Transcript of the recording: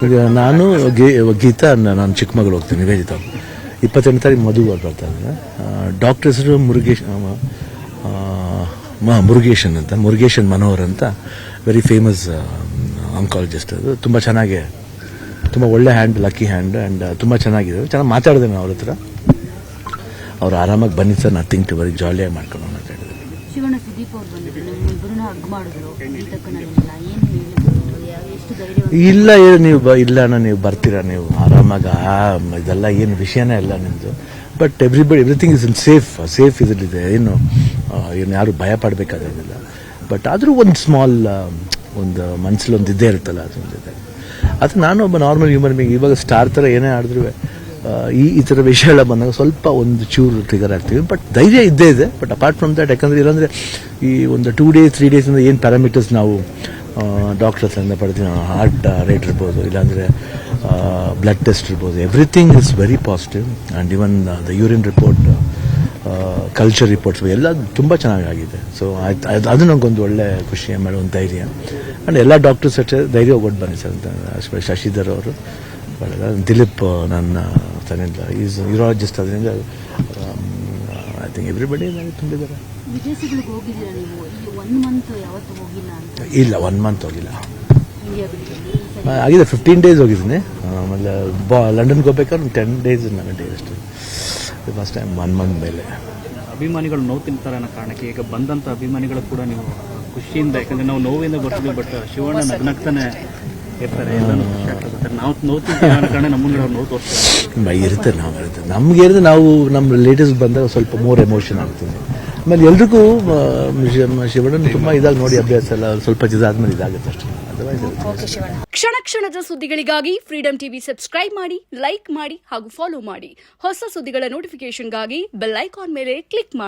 ಈಗ ನಾನು ಗೀತಾ ನಾನು ಚಿಕ್ಕಮಗಳೂರು ಹೋಗ್ತೀನಿ ನಿವೇದಿತ 28 ತಾರೀಕು ಮದುವೆ ಬರ್ತಾ ಇದ್ದಾರೆ. ಡಾಕ್ಟರ್ ಹೆಸರು ಮುರುಗೇಶನ್ ಅಂತ, ಮುರುಗೇಶನ್ ಮನೋಹರ್ ಅಂತ, ವೆರಿ ಫೇಮಸ್ ಆಂಕಾಲಜಿಸ್ಟ್. ಅದು ತುಂಬ ಚೆನ್ನಾಗಿ, ತುಂಬ ಒಳ್ಳೆ ಹ್ಯಾಂಡ್, ಲಕ್ಕಿ ಹ್ಯಾಂಡ್, ಆ್ಯಂಡ್ ತುಂಬ ಚೆನ್ನಾಗಿದೆ. ಚೆನ್ನಾಗಿ ಮಾತಾಡಿದೆ ನಾನು ಅವ್ರ ಹತ್ರ. ಅವ್ರು ಆರಾಮಾಗಿ ಬನ್ನಿ ಸರ್, ನಥಿಂಗ್ ಟು ವರಿ, ಜಾಲಿಯಾಗಿ ಮಾಡ್ಕೊಂಡು ಅಂತ ಹೇಳಿದ್ರು. ಶಿವಣ್ಣ ಸುದೀಪ್ ಅವ್ರು ಬಂದಿದ್ರು, ಇಬ್ಬರನ್ನ ಹಗ್ ಮಾಡಿದ್ರು. ಇಲ್ಲ ನೀವು ಇಲ್ಲ ಅಣ್ಣ, ನೀವು ಬರ್ತೀರಾ, ನೀವು ಆರಾಮಾಗ, ಇದೆಲ್ಲ ಏನು ವಿಷಯನೇ ಇಲ್ಲ ನಿಮ್ಮದು. But everything is in safe ಇದರಲ್ಲಿದೆ. ಏನು ಯಾರು ಭಯ ಪಡಬೇಕಾದಿಲ್ಲ. ಬಟ್ ಆದರೂ ಒಂದು ಸ್ಮಾಲ್ ಒಂದು ಮನಸ್ಸಲ್ಲಿ ಒಂದು ಇದ್ದೇ ಇರುತ್ತಲ್ಲ, ಅದೊಂದಿದೆ. ಅದು ನಾನು ಒಬ್ಬ ನಾರ್ಮಲ್ ಹ್ಯೂಮನ್ ಬೀಯಿಂಗ್. ಇವಾಗ ಸ್ಟಾರ್ ಥರ ಏನೇ ಆಡಿದ್ರು ಈ ಥರ ವಿಷಯಗಳ ಬಂದಾಗ ಸ್ವಲ್ಪ ಒಂದು ಚೂರು ಟ್ರಿಗರ್ ಆಗ್ತೀವಿ. ಬಟ್ ಧೈರ್ಯ ಇದ್ದೇ ಇದೆ. ಬಟ್ ಅಪಾರ್ಟ್ ಫ್ರಮ್ ದಟ್, ಯಾಕಂದರೆ ಇಲ್ಲಾಂದರೆ ಈ ಒಂದು 2 days 3 days ಏನು ಪ್ಯಾರಾಮೀಟರ್ಸ್ ನಾವು ಡಾಕ್ಟರ್ಸ್ ಇಂದ ಪಡ್ತೀವಿ, ಹಾರ್ಟ್ ರೇಟ್ ಇರ್ಬೋದು, ಇಲ್ಲಾಂದರೆ ಬ್ಲಡ್ ಟೆಸ್ಟ್ ಇರ್ಬೋದು, everything is very positive. And even the urine report, culture reports ಎಲ್ಲ ತುಂಬ ಚೆನ್ನಾಗಿದೆ. ಸೊ ಅದು ನನಗೊಂದು ಒಳ್ಳೆ ಖುಷಿ, ಆಮೇಲೆ ಒಂದು ಧೈರ್ಯ. ಆ್ಯಂಡ್ ಎಲ್ಲ ಡಾಕ್ಟರ್ಸ್ ಅಷ್ಟೇ ಧೈರ್ಯ ಹೋಗ್ಬಿಟ್ಟು ಬನ್ನಿ ಸರ್ ಅಂತ. ಶಶಿಧರ್ ಅವರು, ದಿಲೀಪ್ ನನ್ನ ತನ್ನಿಂದ ಈಸ್ ಯೂರಾಲಜಿಸ್ಟ್. ಅದರಿಂದ ಐ ಥಿಂಕ್ ಎವ್ರಿಬಡಿ ತುಂಬಿದ್ದಾರೆ. ವಿದೇಶಗಳಿಗೆ ಹೋಗಿದ್ದೀರಾ ನೀವು? 1 month ಯಾವತ್ತು ಹೋಗಿಲ್ಲ ಅಂತ? ಇಲ್ಲ, 1 month ಹೋಗಿಲ್ಲ. ಆಗಿದೆ 15 days ಹೋಗಿದ್ದೀನಿ. ಆಮೇಲೆ ಲಂಡನ್ಗೆ ಹೋಗ್ಬೇಕಾದ್ರೆ 10 days 11 days ಅಷ್ಟೇ. ಫಸ್ಟ್ ಟೈಮ್ 1 month ಮೇಲೆ. ಅಭಿಮಾನಿಗಳು ನೋವು ತಿಂತಾರೆ ಅನ್ನೋ ಕಾರಣಕ್ಕೆ ಈಗ ಬಂದಂಥ ಅಭಿಮಾನಿಗಳು ಕೂಡ ನೀವು ಖುಷಿಯಿಂದ, ಯಾಕಂದರೆ ನಾವು ನೋವಿಂದ ಬರ್ತೀವಿ, ಬಟ್ ಶಿವಣ್ಣ ನಗ್ನಗ್ತಾನೆ ಇರ್ತಾರೆ, ಎಲ್ಲನೂ ಖುಷಿ ಆಗ್ತಾರೆ. ನಾವು ನೋವು ತಿಂತೀವಿ ಅನ್ನೋ ಕಾರಣ ನಮ್ಮನ್ನು ಅವ್ರು ನೋವು ತೋರಿಸ್ತಾರೆ. ಇರುತ್ತೆ, ನಮ್ಗೆ ಇರುತ್ತೆ. ನಾವು ನಮ್ಮ ರಿಲೇಟಿವ್ಸ್ ಬಂದಾಗ ಸ್ವಲ್ಪ ಮೋರ್ ಎಮೋಷನ್ ಆಗ್ತೀವಿ. ಆಮೇಲೆ ಎಲ್ರಿಗೂ ಶಿವಣ್ಣನ ತುಂಬ ಇದಾಗಿ ನೋಡಿ ಅಭ್ಯಾಸ ಎಲ್ಲ, ಸ್ವಲ್ಪ ಇದಾದ್ಮೇಲೆ ಇದಾಗುತ್ತೆ ಅಷ್ಟೇ. ಕ್ಷಣ ಕ್ಷಣದ ಸುದ್ದಿಗಳಿಗಾಗಿ ಫ್ರೀಡಂ ಟಿವಿ ಸಬ್ಸ್ಕ್ರೈಬ್ ಮಾಡಿ, ಲೈಕ್ ಮಾಡಿ ಹಾಗೂ ಫಾಲೋ ಮಾಡಿ. ಹೊಸ ಸುದ್ದಿಗಳ ನೋಟಿಫಿಕೇಶನ್ಗಾಗಿ ಬೆಲ್ ಐಕಾನ್ ಮೇಲೆ ಕ್ಲಿಕ್ ಮಾಡಿ.